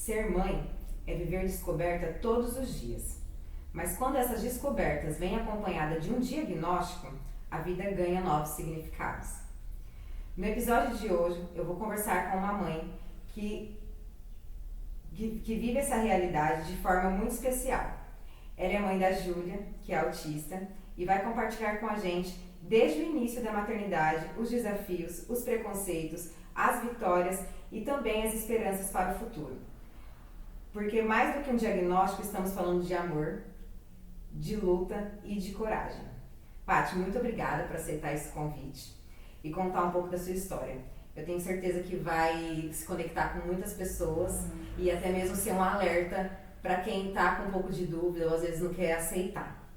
Ser mãe é viver descoberta todos os dias. Mas quando essas descobertas vêm acompanhadas de um diagnóstico, a vida ganha novos significados. No episódio de hoje, eu vou conversar com uma mãe que vive essa realidade de forma muito especial. Ela é mãe da Júlia, que é autista, e vai compartilhar com a gente, desde o início da maternidade, os desafios, os preconceitos, as vitórias e também as esperanças para o futuro. Porque mais do que um diagnóstico, estamos falando de amor, de luta e de coragem. Paty, muito obrigada por aceitar esse convite e contar um pouco da sua história. Eu tenho certeza que vai se conectar com muitas pessoas e até mesmo ser um alerta para quem está com um pouco de dúvida ou às vezes não quer aceitar.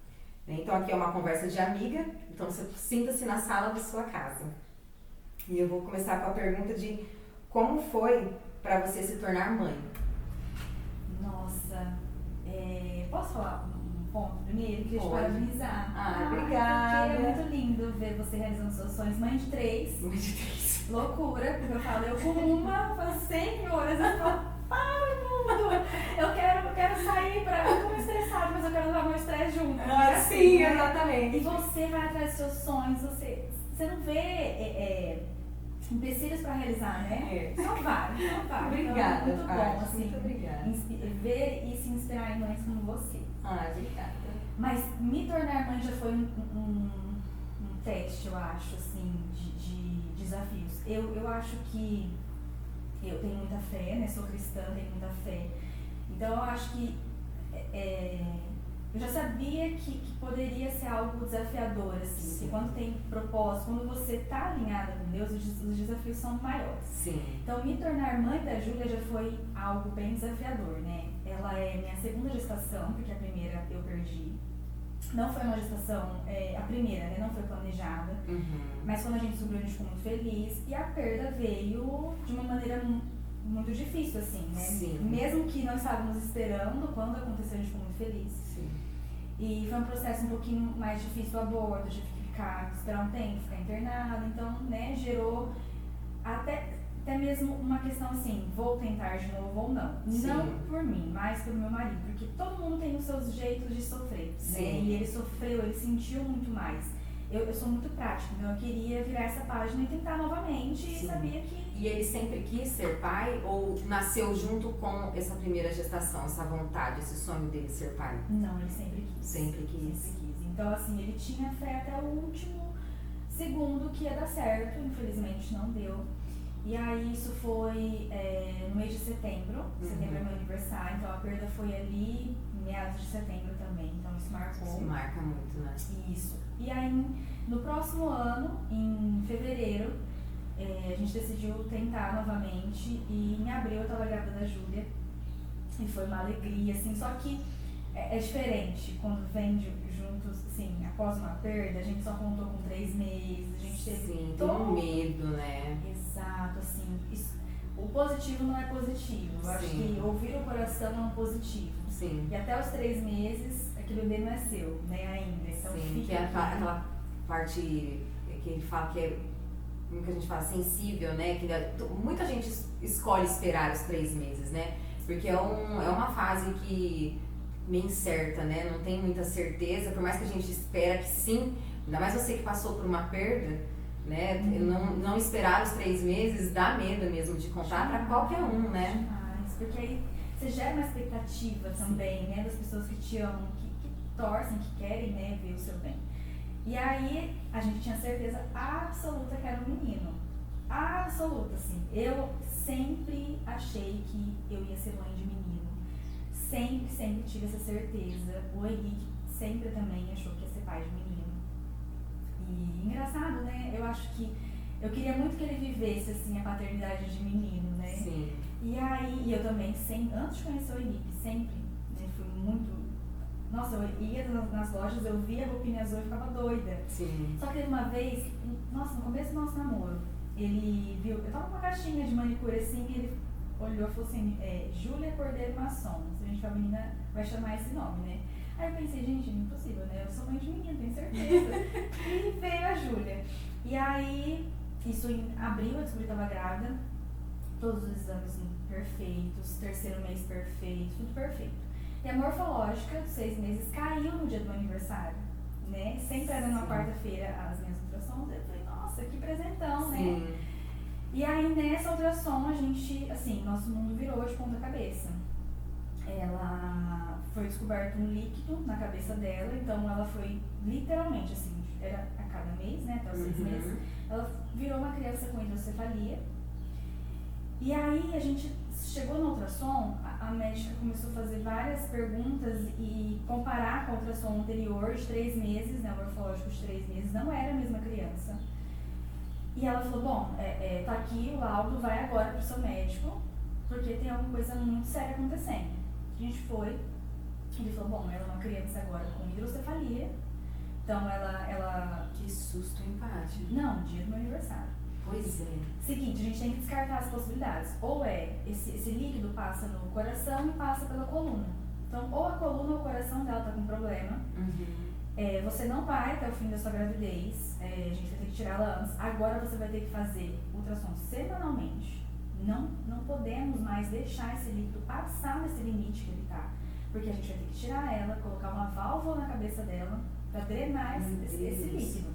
Então aqui é uma conversa de amiga, então você sinta-se na sala da sua casa. E eu vou começar com a pergunta de como foi para você se tornar mãe? Nossa, posso falar um ponto primeiro? Queria te Pode. parabenizar. Obrigada. Porque é muito lindo ver você realizando seus sonhos. Mãe de 3. Mãe de 3. Loucura, porque eu falo, eu com uma, falo 100 horas, eu falo, para mundo! Eu quero sair pra. Eu tô muito estressada, mas eu quero levar meu estresse junto. Sim, né? exatamente. E você vai atrás dos seus sonhos, você não vê empecilhos pra realizar, né? Só vai. Obrigada, Então, é muito Paty, bom, assim, muito obrigada. Ver e se inspirar em mães como você. Obrigada. Mas me tornar mãe já foi um teste, eu acho, assim, de desafios. Eu acho que eu tenho muita fé, né? Sou cristã, tenho muita fé. Então eu acho que eu já sabia que poderia ser algo desafiador, assim. Que quando tem propósito, quando você está alinhada com Deus, os desafios são maiores. Sim. Então me tornar mãe da Júlia já foi algo bem desafiador, né? Ela é minha segunda gestação, porque a primeira eu perdi. Não foi uma gestação, a primeira, né? Não foi planejada. Mas quando a gente descobriu, a gente ficou muito feliz. E a perda veio de uma maneira muito difícil, assim, né? Sim. Mesmo que não estávamos esperando, quando aconteceu, a gente ficou muito feliz. Sim. E foi um processo um pouquinho mais difícil o aborto, tive que esperar um tempo, ficar internada. Então, né, gerou até mesmo uma questão assim, vou tentar de novo ou não. Sim. Não por mim, mas pelo meu marido, porque todo mundo tem os seus jeitos de sofrer, né? E ele sofreu, ele sentiu muito mais. Eu sou muito prática, então eu queria virar essa página e tentar novamente. Sim. E sabia que... E ele sempre quis ser pai ou nasceu junto com essa primeira gestação, essa vontade, esse sonho dele ser pai? Não, ele sempre quis. Sempre quis. Sempre quis. Então assim, ele tinha fé até o último segundo que ia dar certo, infelizmente não deu. E aí isso foi no mês de setembro. Setembro é meu aniversário, então a perda foi ali em meados de setembro também, então isso marcou. Isso marca muito, né? Isso. E aí no próximo ano, em fevereiro, a gente decidiu tentar novamente e em abril eu tava grávida da Júlia e foi uma alegria, assim, só que é diferente quando vem juntos, assim, após uma perda, a gente só contou com 3 meses, a gente teve Sim, todo tem um medo, né? Exato, assim, o positivo não é positivo. Eu acho que ouvir o coração é um positivo. Sim. E até os 3 meses, aquele bebê não é seu, né, ainda. Então, sim, que é aquela parte que ele fala que é, como que a gente fala, sensível, né? Que muita gente escolhe esperar os 3 meses, né? Porque é uma fase que meio incerta, né? Não tem muita certeza, por mais que a gente espera que sim, ainda mais você que passou por uma perda, né? Não esperar os 3 meses dá medo mesmo de contar para qualquer um, né? Demais, porque aí você gera uma expectativa também, né? Das pessoas que te amam, que torcem, que querem, né, ver o seu bem. E aí a gente tinha certeza absoluta que era um menino. Absoluta, assim. Eu sempre achei que eu ia ser mãe de menino. Sempre tive essa certeza. O Henrique sempre também achou que ia ser pai de menino. E engraçado, né? Eu acho que eu queria muito que ele vivesse assim a paternidade de menino, né? Sim. E aí, eu também, antes de conhecer o Henrique, sempre, né, fui muito... Nossa, eu ia nas lojas, eu via a roupinha azul e ficava doida. Sim. Só que uma vez, nossa, no começo do nosso namoro, ele viu, eu tava com uma caixinha de manicure assim, e ele olhou e falou assim, Júlia Cordeiro Masson, se a gente for menina, vai chamar esse nome, né? Aí eu pensei, gente, impossível, né? Eu sou mãe de menino, tenho certeza. E veio a Júlia. E aí, isso em abril, eu descobri que estava grávida, todos os exames perfeitos. perfeitos, terceiro mês perfeito, tudo perfeito. E a morfológica dos 6 meses caiu no dia do meu aniversário, né? Sempre era numa quarta-feira as minhas ultrassons. Eu falei, nossa, que presentão, né? E aí nessa ultrassom a gente, assim, nosso mundo virou de ponta cabeça. Ela foi descoberto um líquido na cabeça dela, então ela foi literalmente, assim, era a cada mês, né, até os 6 meses, ela virou uma criança com hidrocefalia. E aí a gente chegou no ultrassom, a médica começou a fazer várias perguntas e comparar com a ultrassom anterior de 3 meses, né, o morfológico de 3 meses, não era a mesma criança. E ela falou, bom, tá aqui o laudo, vai agora pro seu médico, porque tem alguma coisa muito séria acontecendo. A gente foi, ele falou, bom, ela é uma criança agora com hidrocefalia, então ela... Que susto, empate. Não, dia do meu aniversário. Pois é. Seguinte, a gente tem que descartar as possibilidades. Ou esse líquido passa no coração e passa pela coluna. Então, ou a coluna ou o coração dela tá com problema. Você não vai até o fim da sua gravidez, a gente vai ter que tirar ela antes. Agora você vai ter que fazer ultrassom semanalmente. Não podemos mais deixar esse líquido passar nesse limite que ele tá. Porque a gente vai ter que tirar ela, colocar uma válvula na cabeça dela para drenar esse líquido.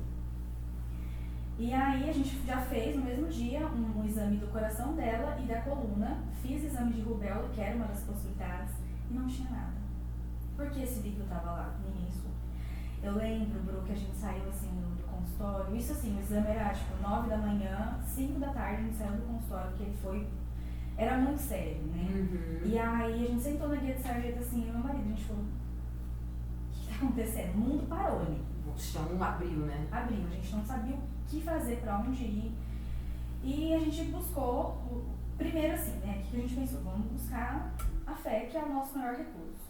E aí a gente já fez no mesmo dia um exame do coração dela e da coluna. Fiz exame de rubéola, que era uma das possibilidades, e não tinha nada. Por que esse líquido estava lá? Ninguém soube. Eu lembro, Bru, que a gente saiu assim do consultório. Isso assim, o exame era tipo 9 da manhã, 5 da tarde a gente saiu do consultório, porque era muito sério, né? E aí a gente sentou na guia de sarjeta assim, e meu marido, a gente falou, o que tá acontecendo? O mundo parou ali. O chão abriu, né? Abriu, a gente não sabia o que fazer, pra onde ir. E a gente buscou, primeiro assim, né? O que a gente pensou? Vamos buscar a fé, que é o nosso maior recurso.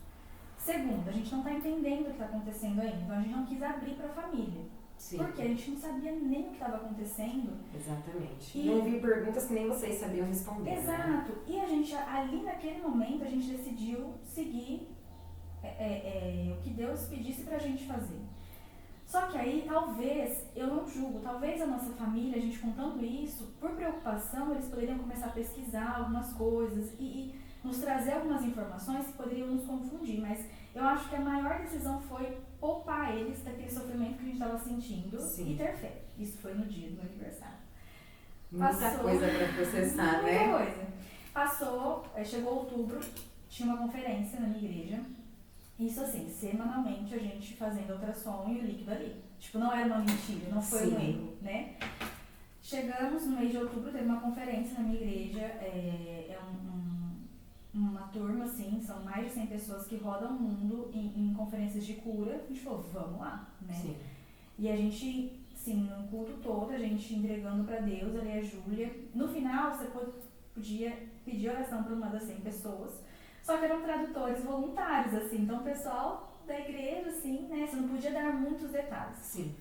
Segundo, a gente não está entendendo o que está acontecendo ainda, então a gente não quis abrir para a família. Sim. Porque a gente não sabia nem o que estava acontecendo. Exatamente. E não ouvi perguntas que nem vocês sabiam responder. Exato. Né? E a gente, ali naquele momento, a gente decidiu seguir o que Deus pedisse para a gente fazer. Só que aí, talvez, eu não julgo, talvez a nossa família, a gente contando isso, por preocupação, eles poderiam começar a pesquisar algumas coisas e nos trazer algumas informações que poderiam nos confundir, mas eu acho que a maior decisão foi poupar eles daquele sofrimento que a gente estava sentindo. Sim. E ter fé. Isso foi no dia do meu aniversário. Muita coisa para processar, né? Muita coisa. Passou, chegou outubro, tinha uma conferência na minha igreja. Isso assim, semanalmente a gente fazendo ultrassom e o líquido ali. Tipo, não era uma mentira, não foi um erro, né? Chegamos no mês de outubro, teve uma conferência na minha igreja, uma turma, assim, são mais de 100 pessoas que rodam o mundo em conferências de cura. A gente falou, vamos lá, né? Sim. E a gente, sim, no culto todo, a gente entregando pra Deus, ali a Júlia. No final, você podia pedir oração para uma das 100 pessoas, só que eram tradutores voluntários, assim, então o pessoal da igreja, assim, né, você não podia dar muitos detalhes. Sim.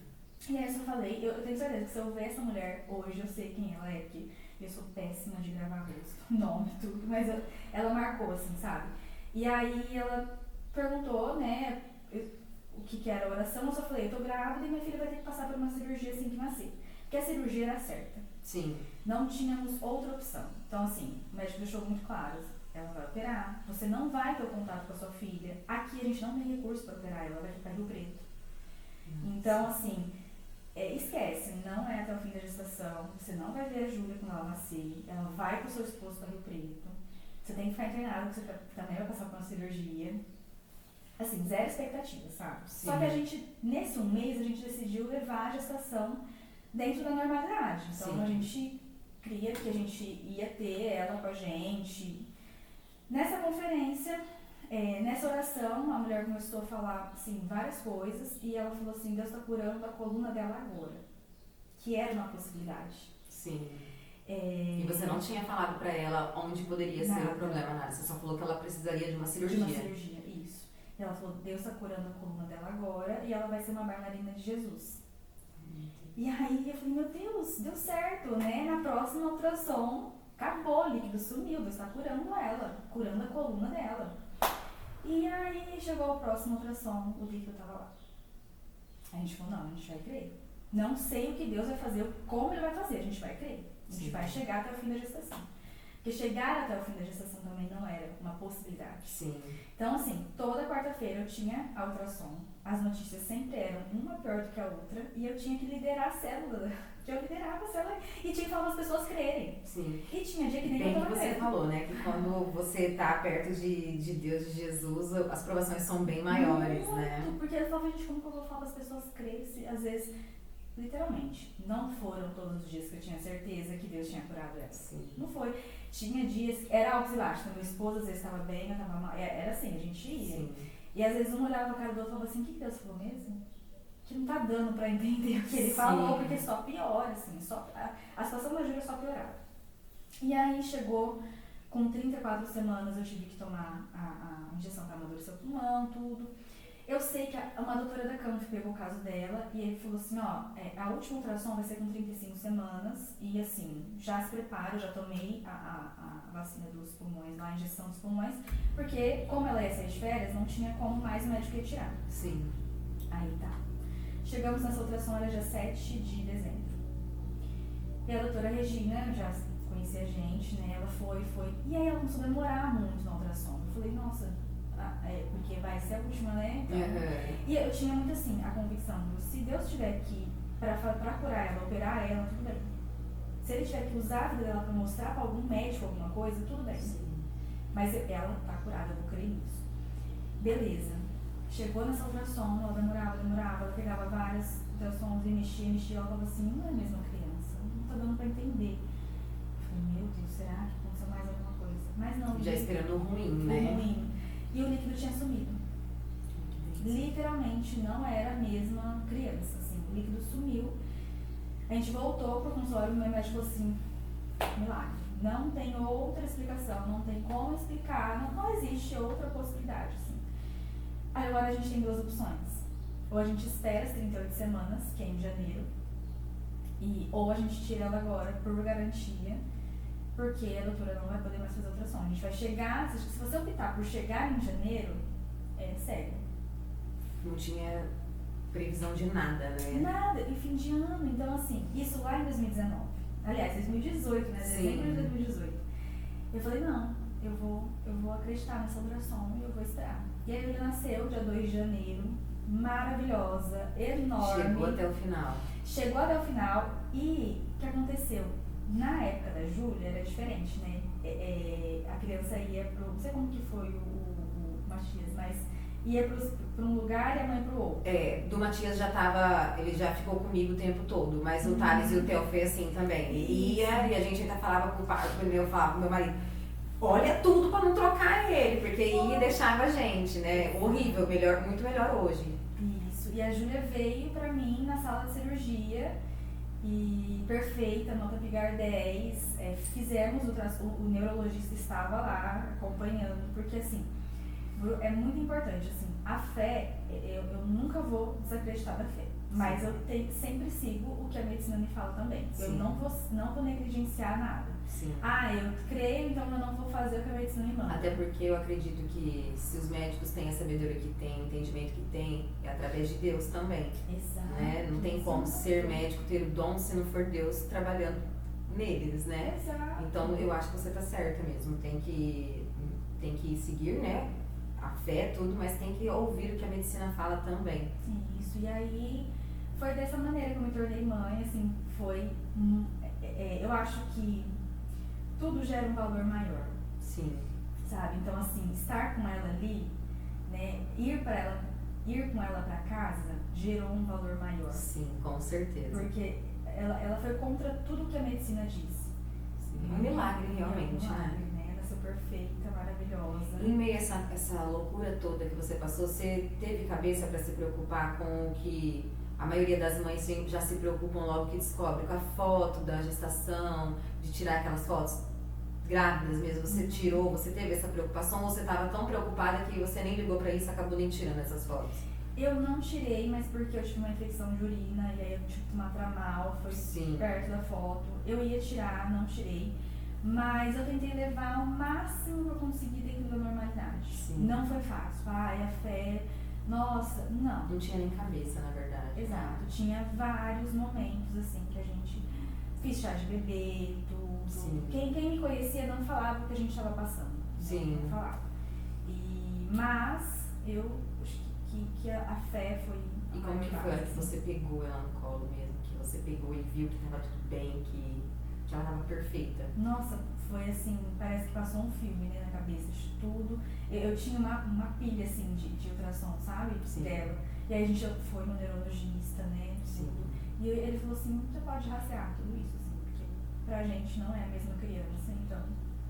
E aí eu só falei, eu tenho certeza que se eu ver essa mulher hoje, eu sei quem ela é, porque eu sou péssima de gravar rosto, nome, tudo, mas ela marcou, assim, sabe? E aí ela perguntou, né, o que era a oração, eu só falei, eu tô grávida e minha filha vai ter que passar por uma cirurgia assim que nascer. Porque a cirurgia era certa. Sim. Não tínhamos outra opção. Então, assim, o médico deixou muito claro, ela vai operar, você não vai ter o contato com a sua filha. Aqui a gente não tem recurso para operar, ela vai para Rio Preto. Então, assim, esquece, não é até o fim da gestação, você não vai ver a Júlia quando ela nascer, ela vai com o seu esposo para Rio Preto, você tem que ficar internado, você também vai passar por uma cirurgia. Assim, zero expectativa, sabe? Sim. Só que a gente, nesse um mês, a gente decidiu levar a gestação dentro da normalidade. Então, sim, a gente cria que a gente ia ter ela com a gente. Nessa conferência, nessa oração, a mulher começou a falar, assim, várias coisas, e ela falou assim, Deus está curando a coluna dela agora, que era uma possibilidade. Sim. E você não tinha falado pra ela onde poderia ser o problema, nada, você só falou que ela precisaria de uma cirurgia. De uma cirurgia, isso. E ela falou, Deus está curando a coluna dela agora, e ela vai ser uma bailarina de Jesus. E aí eu falei, meu Deus, deu certo, né? Na próxima ultrassom, acabou, o líquido sumiu, Deus está curando ela, curando a coluna dela. E aí chegou o próximo ultrassom, o líquido estava lá. A gente falou, não, a gente vai crer. Não sei o que Deus vai fazer, como Ele vai fazer, a gente vai crer. A gente vai chegar até o fim da gestação. Porque chegar até o fim da gestação também não era uma possibilidade. Sim. Então, assim, toda quarta-feira eu tinha a ultrassom. As notícias sempre eram uma pior do que a outra. E eu tinha que liderar a célula. Eu liderava a célula e tinha que falar para as pessoas crerem. Sim. E tinha dia que nem Bem eu que tava você vendo. falou, né? Que quando você tá perto de Deus, de Jesus, as provações são bem maiores, Muito, né? porque eu falava, gente, como que eu vou falar para as pessoas crerem se às vezes, literalmente, não foram todos os dias que eu tinha certeza que Deus tinha curado ela. Sim. Não foi. Tinha dias, era altos e baixos. Então, meu esposo às vezes estava bem, eu estava mal. Era assim, a gente ia. Sim. E às vezes um olhava a cara do outro e falava assim, o que Deus falou mesmo? Que não tá dando pra entender o que ele Sim. falou, porque só piora, assim, a situação da Júlia só piorava. E aí chegou, com 34 semanas eu tive que tomar a injeção para amadurecer o pulmão, tudo. Eu sei que uma doutora da Camp pegou o caso dela e ele falou assim, ó, a última ultrassom vai ser com 35 semanas e assim, já se prepara, eu já tomei a vacina dos pulmões, a injeção dos pulmões, porque como ela ia sair de férias, não tinha como mais o médico retirar. Sim. Aí tá. Chegamos nessa ultrassom, era dia 7 de dezembro. E a doutora Regina já conhecia a gente, né? Ela foi. E aí ela começou a demorar muito na ultrassom. Eu falei, nossa, porque vai ser a última, né? Então, E eu tinha muito assim, a convicção, se Deus tiver que, pra curar ela, operar ela, tudo bem. Se ele tiver que usar a vida dela pra mostrar pra algum médico alguma coisa, tudo bem. Sim. Mas ela tá curada, eu vou crer nisso. Beleza. Chegou nessa ultrassom, ela demorava, ela pegava várias ultrassons e mexia, ela falava assim, não é a mesma criança, não tá dando pra entender. Eu falei, meu Deus, será que aconteceu mais alguma coisa? Mas não. Já esperando o ruim, né? Ruim. E o líquido tinha sumido. Literalmente não era a mesma criança, assim, o líquido sumiu. A gente voltou pro consultório e o meu médico falou assim, milagre. Não tem outra explicação, não tem como explicar, não existe outra possibilidade, assim. Aí agora a gente tem duas opções. Ou a gente espera as 38 semanas, que é em janeiro, ou a gente tira ela agora por garantia, porque a doutora não vai poder mais fazer ultrassom. A gente vai chegar, se você optar por chegar em janeiro, é sério. Não tinha previsão de nada, né? Nada, e fim de ano. Então, assim, isso lá em 2019. Aliás, 2018, né? Dezembro de 2018. Eu falei, não, eu vou acreditar nessa ultrassom e eu vou esperar. E aí ele nasceu dia 2 de janeiro, maravilhosa, enorme. Chegou até o final. Chegou até o final e o que aconteceu? Na época da Júlia era diferente, né? A criança ia pro. Não sei como que foi o Matias, mas ia para um lugar e a mãe pro outro. Do Matias ele já ficou comigo o tempo todo, mas o Thales e o Theo foi assim também. Ele ia e a gente ainda falava com o pai, eu falava com meu marido, olha tudo pra não trocar ele, porque ia e deixava a gente, né? Horrível, muito melhor hoje. Isso, e a Júlia veio pra mim na sala de cirurgia e perfeita, nota Pigar 10, fizemos o neurologista estava lá acompanhando, porque assim, é muito importante, assim, a fé, eu nunca vou desacreditar da fé, mas eu sempre sigo o que a medicina me fala também. Sim. Eu não vou negligenciar nada. Sim. Eu creio, então eu não vou fazer o que a medicina me manda. Até porque eu acredito que se os médicos têm a sabedoria que têm, o entendimento que têm, é através de Deus também. Exato. Né? Não tem como ser médico, ter o dom, se não for Deus trabalhando neles, né? Exato. Então eu acho que você tá certa mesmo, tem que seguir, né? A fé, tudo, mas tem que ouvir o que a medicina fala também. Isso, e aí foi dessa maneira que eu me tornei mãe, assim, foi, eu acho que tudo gera um valor maior. Sim. Sabe, então assim, estar com ela ali, né, ir com ela pra casa, gerou um valor maior. Sim, com certeza. Porque ela foi contra tudo que a medicina diz. Sim, um milagre realmente, um milagre, né? Ela nasceu perfeita, maravilhosa. Em meio a essa loucura toda que você passou, você teve cabeça para se preocupar com o que a maioria das mães já se preocupam logo que descobre, com a foto da gestação, de tirar aquelas fotos grávidas mesmo, você tirou, você teve essa preocupação ou você estava tão preocupada que você nem ligou para isso e acabou nem tirando essas fotos? Eu não tirei, mas porque eu tive uma infecção de urina e aí eu tive que tomar Tramal, foi perto da foto. Eu ia tirar, não tirei, mas eu tentei levar o máximo que eu consegui dentro da normalidade. Sim. Não foi fácil, a fé, nossa, não. Não tinha nem cabeça, na verdade. Exato, tinha vários momentos assim que a gente fiz chá de bebê, tudo. Sim. Quem me conhecia não falava o que a gente estava passando. Sim. Não falava. Mas eu acho que a fé foi. E como que foi a hora que você pegou ela no colo mesmo? Que você pegou e viu que tava tudo bem, que ela tava perfeita? Nossa, foi assim, parece que passou um filme, né, na cabeça de tudo. Eu tinha uma pilha assim de ultrassom, sabe? Sim. Dela. E aí a gente foi no neurologista, né? Sim. E ele falou assim, você pode rastrear tudo isso, assim, porque pra gente não é a mesma criança, então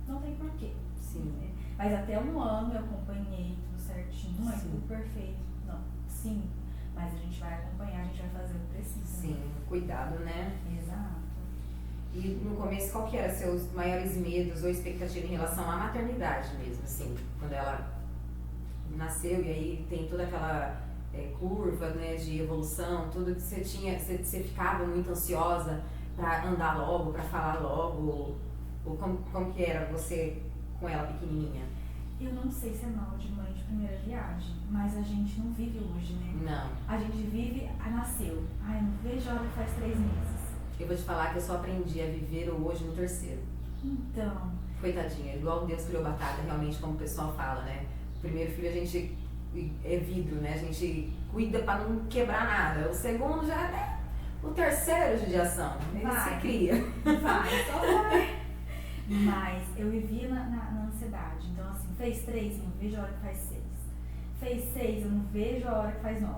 não tem porquê. Sim. Né? Mas até 1 ano eu acompanhei tudo certinho, não é Sim. tudo perfeito. Não, sim. Mas a gente vai acompanhar, a gente vai fazer o que precisa. Sim, cuidado, né? Exato. E no começo, qual que eram seus maiores medos ou expectativas em relação à maternidade mesmo, assim? Quando ela nasceu e aí tem toda aquela curva, né, de evolução, tudo que você tinha, você ficava muito ansiosa para andar logo, para falar logo, ou como que era você com ela pequenininha? Eu não sei se é mal de mãe de primeira viagem, mas a gente não vive hoje, né? Não. A gente vive, nasceu. Ai, não vejo a hora que faz 3 meses. Eu vou te falar que eu só aprendi a viver o hoje no 3º. Então. Coitadinha, igual Deus criou batata, realmente, como o pessoal fala, né? O primeiro filho a gente é vidro, né? A gente cuida pra não quebrar nada. O segundo já é o 3º judiação. Ele Vai. se cria. Vai, só vai. Mas eu vivia na ansiedade. Então, assim, fez 3, não vejo a hora que faz 6. Fez 6, eu não vejo a hora que faz 9.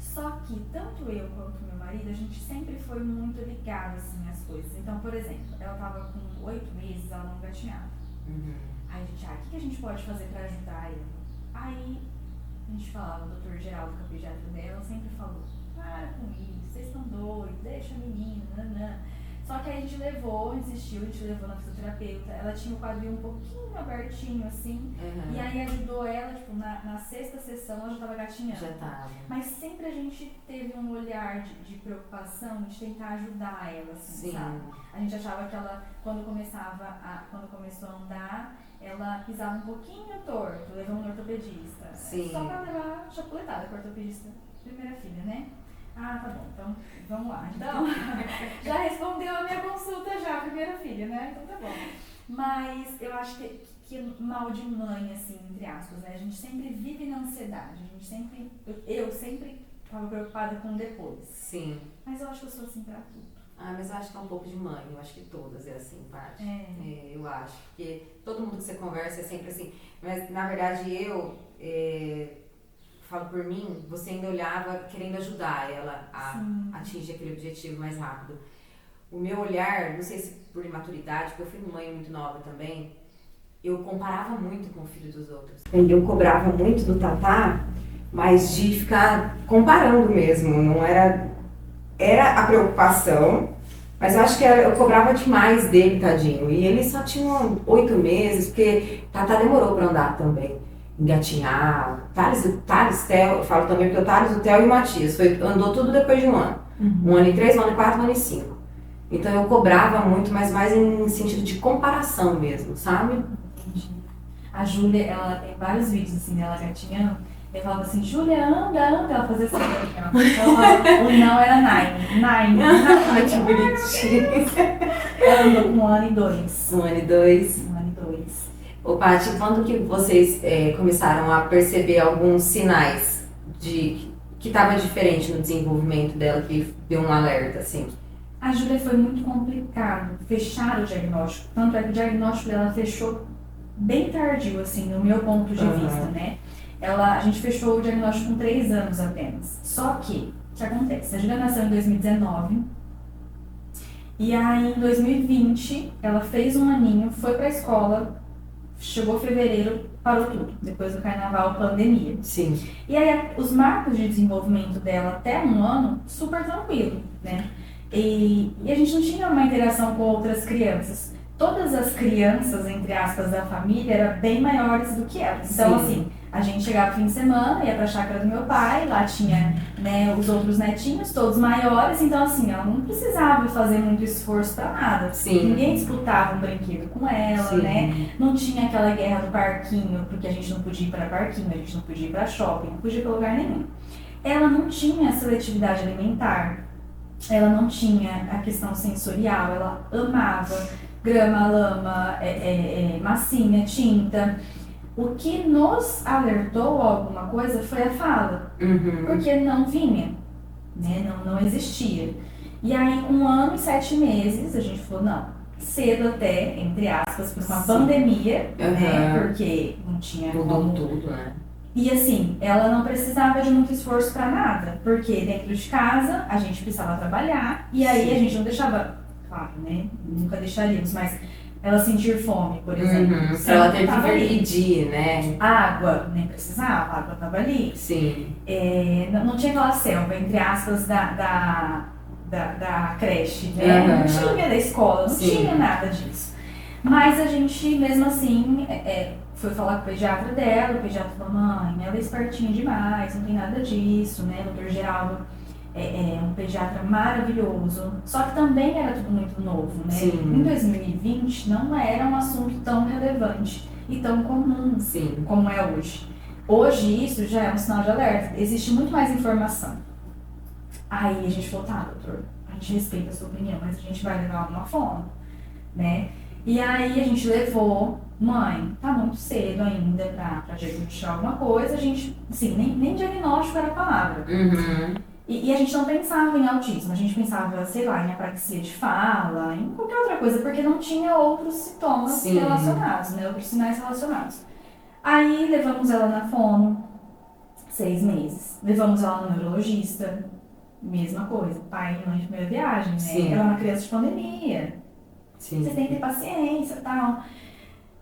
Só que, tanto eu quanto meu marido, a gente sempre foi muito ligado, assim, às coisas. Então, por exemplo, ela tava com 8 meses, ela não gatinhava. Uhum. Aí a gente, o que a gente pode fazer pra ajudar ela? Aí a gente falava, o doutor Geraldo, que é o pediatra dela, sempre falou, para com isso, vocês estão doidos, deixa a menina, nanã. Só que aí a gente levou, insistiu, a gente levou na fisioterapeuta, ela tinha o quadril um pouquinho abertinho assim, Uhum. e aí ajudou ela, tipo, na 6ª sessão ela já tava gatinhando. Já tava. Mas sempre a gente teve um olhar de preocupação, de tentar ajudar ela, assim, Sim. sabe? A gente achava que ela, quando começou a andar, ela pisava um pouquinho torto, levamos no ortopedista. Sim. Só pra levar chapuletada com o ortopedista, primeira filha, né? Ah, tá bom, então vamos lá. Então, já respondeu a minha consulta já, primeira filha, né? Então tá bom. Mas eu acho que mal de mãe, assim, entre aspas, né? A gente sempre vive na ansiedade, eu sempre estava preocupada com depois. Sim. Mas eu acho que eu sou assim pra tudo. Ah, mas eu acho que é um pouco de mãe, eu acho que todas é assim, parte. Eu acho, porque todo mundo que você conversa é sempre assim. Mas, na verdade, eu falo por mim, você ainda olhava querendo ajudar ela a atingir aquele objetivo mais rápido. O meu olhar, não sei se por imaturidade, porque eu fui mãe muito nova também, eu comparava muito com o filho dos outros. Eu cobrava muito do Tatá, mas de ficar comparando mesmo, não era a preocupação, mas eu acho que eu cobrava demais dele, tadinho. E ele só tinha 8 meses, porque Tatá demorou pra andar também, engatinhar. Thales, Theo, eu falo também porque o Thales, o Theo e o Matias, andou tudo depois de 1 ano. 1 ano e 3, 1 ano e 4, 1 ano e 5. Então eu cobrava muito, mas mais em sentido de comparação mesmo, sabe? A Júlia, ela tem vários vídeos assim dela gatinhando. Eu falava assim, Júlia, anda, ela fazia assim. Então, o não era Nine. Ai, que bonitinho. Ela andou com 1 ano e 2. 1 ano e 2. 1 ano e 2. Ô, Paty, quando que vocês começaram a perceber alguns sinais de que estava diferente no desenvolvimento dela, que deu um alerta, assim? A Júlia foi muito complicado fechar o diagnóstico. Tanto é que o diagnóstico dela fechou bem tardio, assim, no meu ponto de vista, né? A gente fechou o diagnóstico com 3 anos apenas. Só que, o que acontece? A Júlia nasceu em 2019. E aí, em 2020, ela fez 1 aninho, foi pra escola, chegou fevereiro, parou tudo. Depois do carnaval, pandemia. Sim. E aí, os marcos de desenvolvimento dela até 1 ano, super tranquilo, né? E a gente não tinha uma interação com outras crianças. Todas as crianças, entre aspas, da família eram bem maiores do que ela. Então, assim, a gente chegava no fim de semana, ia pra chácara do meu pai, lá tinha, né, os outros netinhos, todos maiores. Então, assim, ela não precisava fazer muito esforço pra nada. Sim. Ninguém disputava um brinquedo com ela, né? Não tinha aquela guerra do parquinho, porque a gente não podia ir pra parquinho, a gente não podia ir pra shopping, não podia ir pra lugar nenhum. Ela não tinha seletividade alimentar. ela não tinha a questão sensorial, ela amava grama, lama, massinha, tinta. O que nos alertou a alguma coisa foi a fala, porque não vinha, né? Não existia. E aí, 1 ano e 7 meses, a gente falou, não, cedo até, entre aspas, por uma pandemia, né? Porque não tinha mudou tudo, né? E assim, ela não precisava de muito esforço para nada, porque dentro de casa a gente precisava trabalhar, e aí a gente não deixava, claro, né? Nunca deixaríamos, mas ela sentir fome, por exemplo. Ela teve que pedir, né? Água, nem precisava, a água estava ali. Sim. Não tinha aquela selva, entre aspas, da creche, né? Não tinha da escola, não tinha nada disso. Mas a gente, mesmo assim, foi falar com o pediatra dela, o pediatra falou, mãe, ela é espertinha demais, não tem nada disso, né? O Dr. Geraldo é um pediatra maravilhoso, só que também era tudo muito novo, né? Sim. Em 2020 não era um assunto tão relevante e tão comum como é hoje. Hoje isso já é um sinal de alerta, existe muito mais informação. Aí a gente falou, tá, doutor, a gente respeita a sua opinião, mas a gente vai levar uma fono, né? E aí a gente levou, mãe, tá muito cedo ainda pra diagnosticar alguma coisa, a gente, assim, nem diagnóstico era a palavra. E a gente não pensava em autismo, a gente pensava, sei lá, em apraxia de fala, em qualquer outra coisa, porque não tinha outros sintomas relacionados, né, outros sinais relacionados. Aí levamos ela na fono, 6 meses, levamos ela no neurologista, mesma coisa, pai e mãe de primeira viagem, né, ela é uma criança de pandemia. Vocês têm que ter paciência e tal.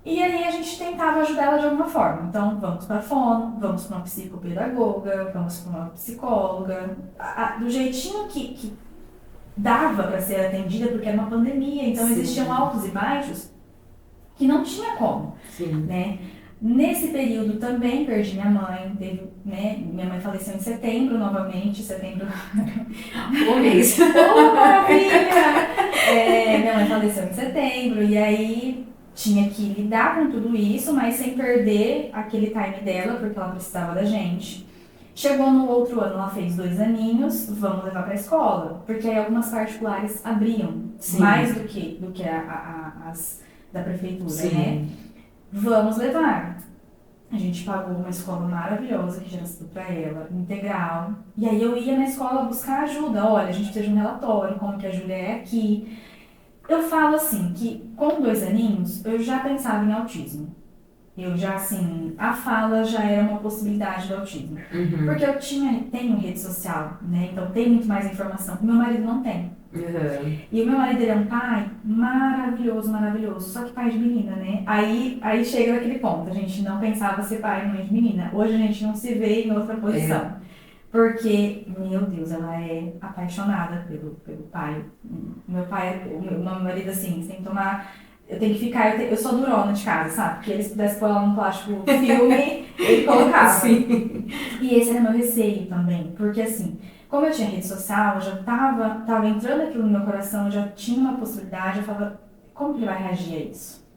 E aí a gente tentava ajudar ela de alguma forma. Então, vamos para a fono, vamos para uma psicopedagoga, vamos para uma psicóloga. Do jeitinho que dava para ser atendida, porque era uma pandemia, então existiam altos e baixos que não tinha como. Né? Nesse período também perdi minha mãe, minha mãe faleceu em setembro novamente, Bom mês. Oh, maravilha! Minha mãe faleceu em setembro, e aí tinha que lidar com tudo isso, mas sem perder aquele time dela, porque ela precisava da gente. Chegou no outro ano, ela fez 2 aninhos, vamos levar para a escola, porque aí algumas particulares abriam, mais do que as da prefeitura, né? Vamos levar. A gente pagou uma escola maravilhosa que já era sido para ela, integral. E aí eu ia na escola buscar ajuda. Olha, a gente precisa de um relatório, como que a Júlia é aqui. Eu falo assim, que com 2 aninhos, eu já pensava em autismo. Eu já, assim, a fala já era uma possibilidade do autismo. Porque eu tenho rede social, né? Então tem muito mais informação. O meu marido não tem. E o meu marido, ele é um pai maravilhoso, maravilhoso. Só que pai de menina, né? Aí chega naquele ponto. A gente não pensava ser pai e mãe de menina. Hoje a gente não se vê em outra posição. Porque, meu Deus, ela é apaixonada pelo pai. O meu marido, assim, sem tomar... Eu tenho que ficar... Eu sou durona de casa, sabe? Porque eles pudessem pôr ela num plástico filme, ele colocava. E esse era meu receio também. Porque, assim... Como eu tinha rede social, eu já tava entrando aquilo no meu coração, eu já tinha uma possibilidade, eu falava, como que ele vai reagir a isso?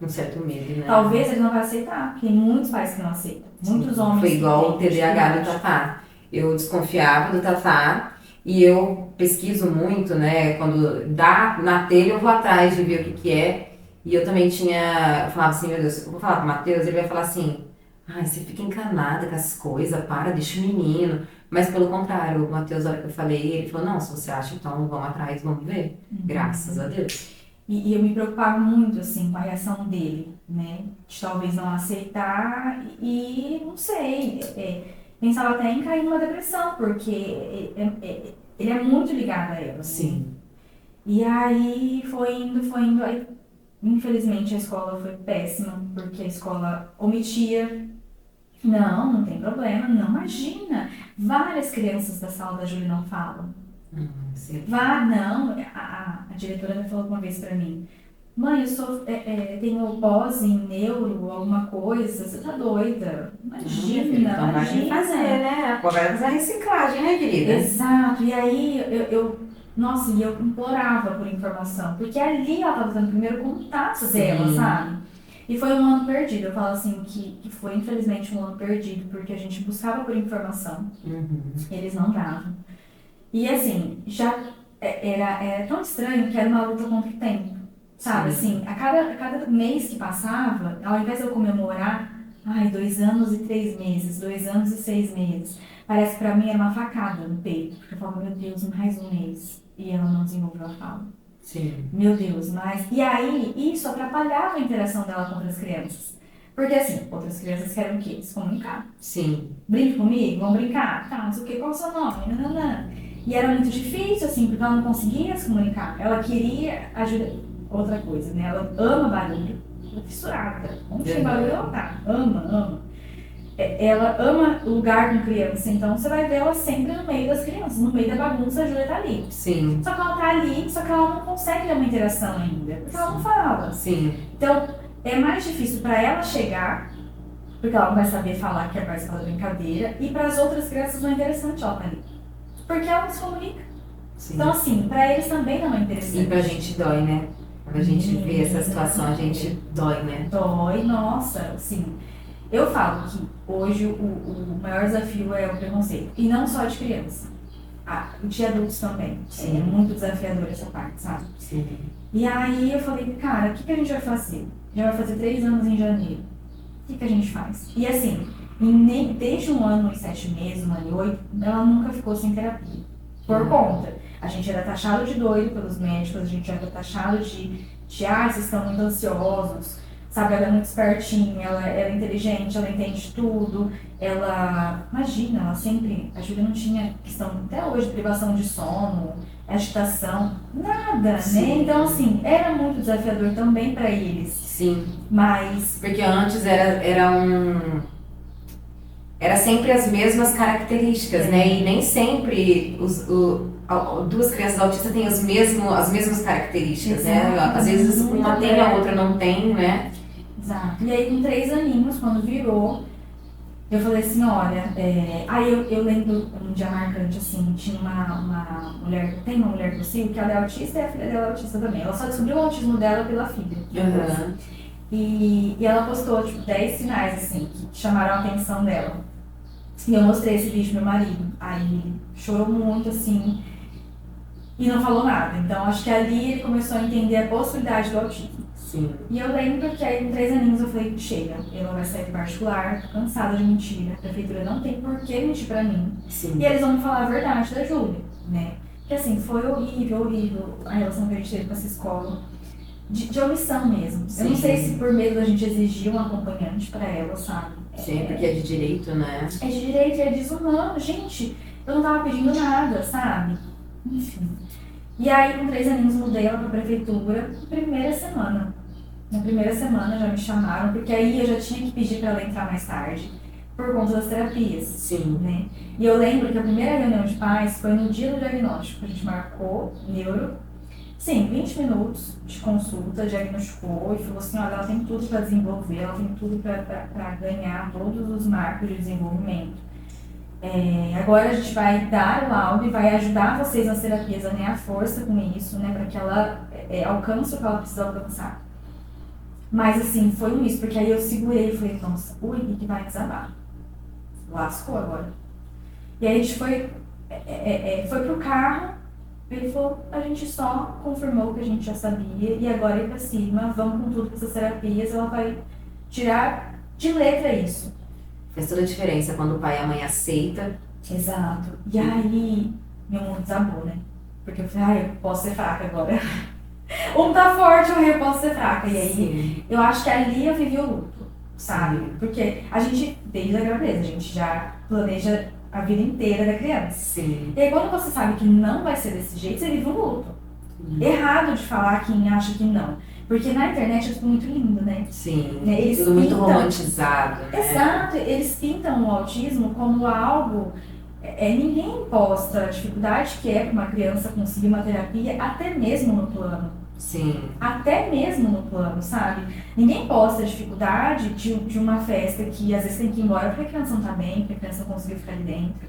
Um certo medo, né? Talvez ele não vai aceitar, porque tem muitos pais que não aceitam. Muitos homens. Foi igual o TDAH do Tatá. Eu desconfiava do Tatá e eu pesquiso muito, né? Quando dá na telha, eu vou atrás de ver o que é. E eu também eu falava assim, meu Deus, eu vou falar com o Matheus, ele vai falar assim, ai, você fica encanada com as coisas, deixa o menino. Mas pelo contrário, o Matheus, na hora que eu falei, ele falou, não, se você acha, então vamos atrás, vamos ver. Graças a Deus. E eu me preocupava muito, assim, com a reação dele, né? De talvez não aceitar e, não sei, pensava até em cair numa depressão, porque ele é muito ligado a ela. Sim. E aí foi indo, aí infelizmente a escola foi péssima, porque a escola omitia. Não tem problema, não, imagina. Várias crianças da sala da Júlia não falam. Sim. Não, a diretora me falou uma vez pra mim, mãe, eu tenho pós em neuro, alguma coisa, você tá doida? Imagina, então vai fazer, né? Agora vai fazer a reciclagem, né, querida? Exato, e aí eu implorava por informação, porque ali ela tava dando o primeiro contato dela, sabe? E foi um ano perdido, eu falo assim, que foi infelizmente um ano perdido, porque a gente buscava por informação, eles não davam. E assim, já era tão estranho que era uma luta contra o tempo, sabe? Sim. Assim, a cada mês que passava, ao invés de eu comemorar, ai, 2 anos e 3 meses, 2 anos e 6 meses, parece que pra mim era uma facada no peito, porque eu falava, meu Deus, mais um mês. E ela não desenvolveu a fala. Sim. Meu Deus, mas... E aí, isso atrapalhava a interação dela com outras crianças. Porque assim, outras crianças querem o quê? Se comunicar. Sim. Brinca comigo, vamos brincar. Tá, não sei o quê, qual é o seu nome? Nananã. E era muito difícil, assim, porque ela não conseguia se comunicar. Ela queria ajuda. Outra coisa, né? Ela ama barulho. Ela é fissurada. Onde tem barulho, ela tá. Ama. Ela ama lugar com criança, então você vai ver ela sempre no meio das crianças, no meio da bagunça, a Júlia tá ali. Sim. Só que ela tá ali, só que ela não consegue ter uma interação ainda, porque ela não fala. Sim. Então, é mais difícil para ela chegar, porque ela não vai saber falar que quer participar da brincadeira, e para as outras crianças não é interessante ela tá ali, porque ela não se comunica. Sim. Então, assim, para eles também não é interessante. E pra gente dói, né? Quando a gente vê essa situação, a gente dói, né? Dói, nossa, assim. Eu falo que hoje o maior desafio é o preconceito. E não só de criança. De adultos também. Sim. É muito desafiador essa parte, sabe? Sim. E aí eu falei, cara, o que a gente vai fazer? Já vai fazer 3 anos em janeiro. O que a gente faz? E assim, desde 1 ano e 7 meses, 1 ano e 8, ela nunca ficou sem terapia. Por conta. A gente era taxado de doido pelos médicos, a gente era taxado de vocês estão muito ansiosos. Sabe, ela é muito espertinha, ela é inteligente, ela entende tudo. Imagina, ela sempre, a Júlia não tinha questão, até hoje, privação de sono, agitação, nada, Sim. né? Então, assim, era muito desafiador também para eles. Sim. Mas... Porque antes era sempre as mesmas características, né? E nem sempre duas crianças autistas têm as mesmas características, né? Às vezes uma tem, a outra não tem, né? Exato. E aí, com 3 aninhos, quando virou, eu falei assim, olha, aí eu lembro um dia marcante, assim, tinha uma mulher, tem uma mulher que eu sigo, que ela é autista e a filha dela é autista também. Ela só descobriu o autismo dela pela filha. Uhum. E ela postou, tipo, 10 sinais, assim, que chamaram a atenção dela. E eu mostrei esse vídeo pro meu marido. Aí ele chorou muito, assim, e não falou nada. Então, acho que ali ele começou a entender a possibilidade do autismo. Sim. E eu lembro que aí com 3 aninhos eu falei, chega, ela vai sair particular, tô cansada de mentir, a prefeitura não tem por que mentir pra mim. Sim. E eles vão me falar a verdade da Júlia, né? Porque assim, foi horrível a relação que a gente teve com essa escola, de omissão mesmo. Sim. Eu não sei se por medo da gente exigir um acompanhante pra ela, sabe? Sim, porque é de direito, né? É de direito, é desumano, gente, eu não tava pedindo nada, sabe? Enfim. E aí com 3 aninhos mudei ela pra prefeitura, primeira semana. Na primeira semana já me chamaram, porque aí eu já tinha que pedir para ela entrar mais tarde, por conta das terapias. Sim. Né? E eu lembro que a primeira reunião de pais foi no dia do diagnóstico. A gente marcou neuro, sim, 20 minutos de consulta, diagnosticou e falou assim, olha, ela tem tudo para desenvolver, ela tem tudo para ganhar todos os marcos de desenvolvimento. Agora a gente vai dar o laudo e vai ajudar vocês nas terapias a ganhar força com isso, né, para que ela alcance o que ela precisa alcançar. Mas assim, foi um misto, porque aí eu segurei e falei, nossa, o Henrique vai desabar. Lascou agora. E aí a gente foi pro carro, ele falou, a gente só confirmou o que a gente já sabia, e agora ir pra cima, vamos com tudo com essas terapias, ela vai tirar de letra isso. Faz toda a diferença quando o pai e a mãe aceitam. Exato. E aí, meu mundo desabou, né? Porque eu falei, eu posso ser fraca agora. Um tá forte, eu posso ser fraca. E aí, sim, eu acho que ali eu vivi o luto, sabe? Porque a gente, desde a gravidez, a gente já planeja a vida inteira da criança. Sim. E aí, quando você sabe que não vai ser desse jeito, você vive o luto. Errado de falar quem acha que não. Porque na internet é tudo muito lindo, né? Sim, eles tudo muito romantizado, né? Exato, eles pintam o autismo como algo... ninguém posta a dificuldade que é para uma criança conseguir uma terapia, até mesmo no plano. Sim. Até mesmo no plano, sabe? Ninguém posta a dificuldade de uma festa que às vezes tem que ir embora porque a criança não tá bem, porque a criança não conseguiu ficar ali dentro.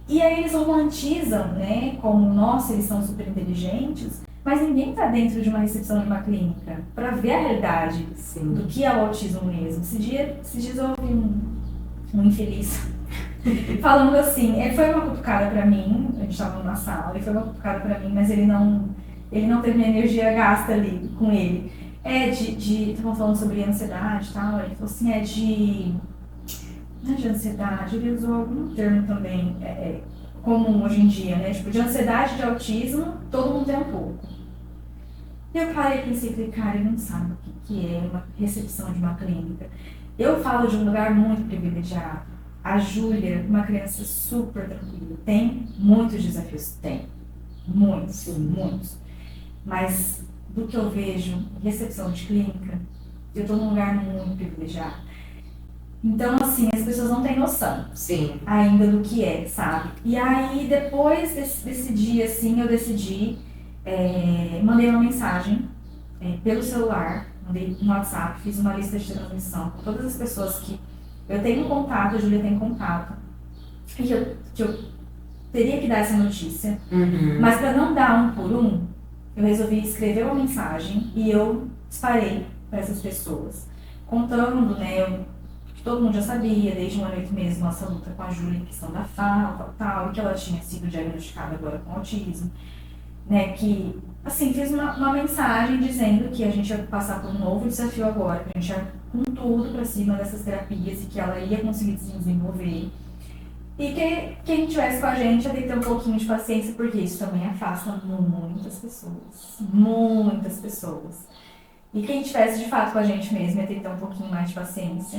E aí eles romantizam, né? Como, nossa, eles são super inteligentes, mas ninguém tá dentro de uma recepção de uma clínica para ver a realidade, sim, do que é o autismo mesmo. Esses dias eu ouvi um infeliz falando assim, foi uma cutucada pra mim, a gente tava numa sala, e foi uma cutucada pra mim, mas ele não teve minha energia gasta ali com ele. Estavam falando sobre ansiedade e tal, ele falou assim, não é de ansiedade, ele usou algum termo também, comum hoje em dia, né, tipo, de ansiedade, de autismo, todo mundo tem um pouco. E eu parei e pensei, falei, cara, ele não sabe o que é uma recepção de uma clínica. Eu falo de um lugar muito privilegiado. A Júlia, uma criança super tranquila, tem muitos desafios, tem, muitos, muitos. Mas do que eu vejo, recepção de clínica, eu tô num lugar muito privilegiado. Então, assim, as pessoas não têm noção ainda do que é, sabe? E aí, depois desse dia, assim, eu decidi, mandei uma mensagem pelo celular, mandei no WhatsApp, fiz uma lista de transmissão com todas as pessoas que eu tenho contato, a Júlia tem contato, e que eu teria que dar essa notícia. Mas para não dar um por um, eu resolvi escrever uma mensagem e eu disparei para essas pessoas, contando, né, que todo mundo já sabia, desde um ano e 8 meses, nossa luta com a Júlia em questão da fala, tal, e que ela tinha sido diagnosticada agora com autismo, né, que, assim, fiz uma mensagem dizendo que a gente ia passar por um novo desafio agora, que a gente ia com tudo pra cima dessas terapias e que ela ia conseguir se desenvolver. E que quem estivesse com a gente ia ter que ter um pouquinho de paciência, porque isso também afasta muitas pessoas. Muitas pessoas. E quem estivesse de fato com a gente mesmo ia ter que ter um pouquinho mais de paciência.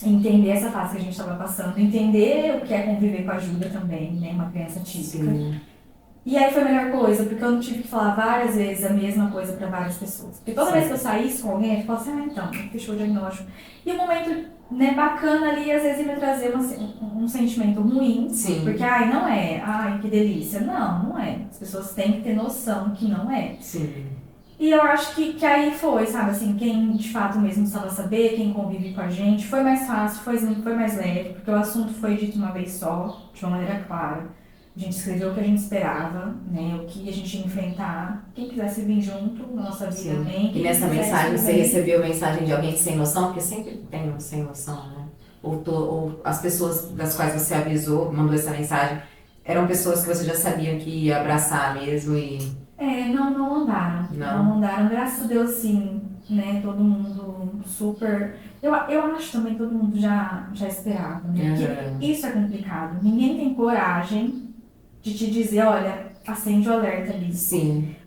Entender essa fase que a gente estava passando, entender o que é conviver com a Júlia também, né? Uma criança típica. E aí foi a melhor coisa, porque eu não tive que falar várias vezes a mesma coisa para várias pessoas. Porque toda vez que eu saísse com alguém, eu falava assim, então, fechou o diagnóstico. E o momento, né, bacana ali, às vezes ia me trazer um sentimento ruim. Porque, não é, que delícia. Não é. As pessoas têm que ter noção que não é. E eu acho que aí foi, sabe, assim, quem de fato mesmo precisava saber, quem convive com a gente, foi mais fácil, foi mais leve, porque o assunto foi dito uma vez só, de uma maneira clara. A gente escreveu o que a gente esperava, né, o que a gente ia enfrentar. Quem quisesse vir junto na nossa vida, amém. E nessa mensagem, você recebeu mensagem de alguém sem noção? Porque sempre tem um sem noção, né? Ou as pessoas das quais você avisou, mandou essa mensagem, eram pessoas que você já sabia que ia abraçar mesmo e... Não mandaram. Não mandaram, graças a Deus, sim, né, todo mundo super... Eu acho também que todo mundo já esperava, né, porque isso é complicado. Ninguém tem coragem de te dizer, olha, acende o alerta ali.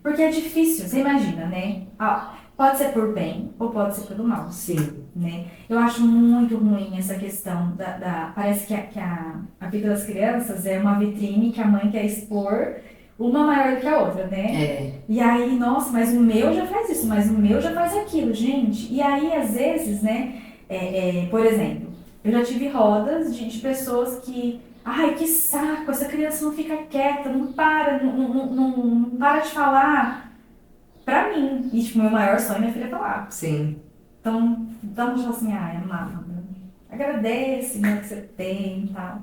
Porque é difícil, você imagina, né? Pode ser por bem ou pode ser pelo mal. Né? Eu acho muito ruim essa questão parece que a vida das crianças é uma vitrine que a mãe quer expor, uma maior do que a outra, né? E aí, nossa, mas o meu já faz isso, mas o meu já faz aquilo, gente. E aí, às vezes, né, por exemplo, eu já tive rodas de pessoas que, ai, que saco, essa criança não fica quieta, não para de falar. Pra mim, e tipo, meu maior sonho é minha filha falar. Então, vamos falar assim, amada, agradece, né, o que você tem e tal.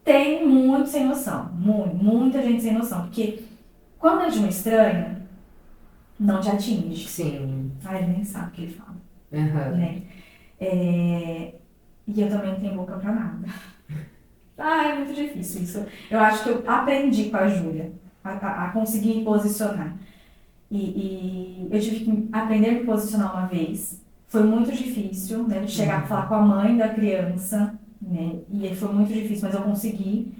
Tem muito sem noção, muita gente sem noção, porque quando é de um estranho, não te atinge. Ele nem sabe o que ele fala. Né? E eu também não tenho boca pra nada. É muito difícil isso. Eu acho que eu aprendi com a Júlia a conseguir me posicionar. E eu tive que aprender a me posicionar uma vez. Foi muito difícil, né? De chegar a falar com a mãe da criança, né? E foi muito difícil, mas eu consegui.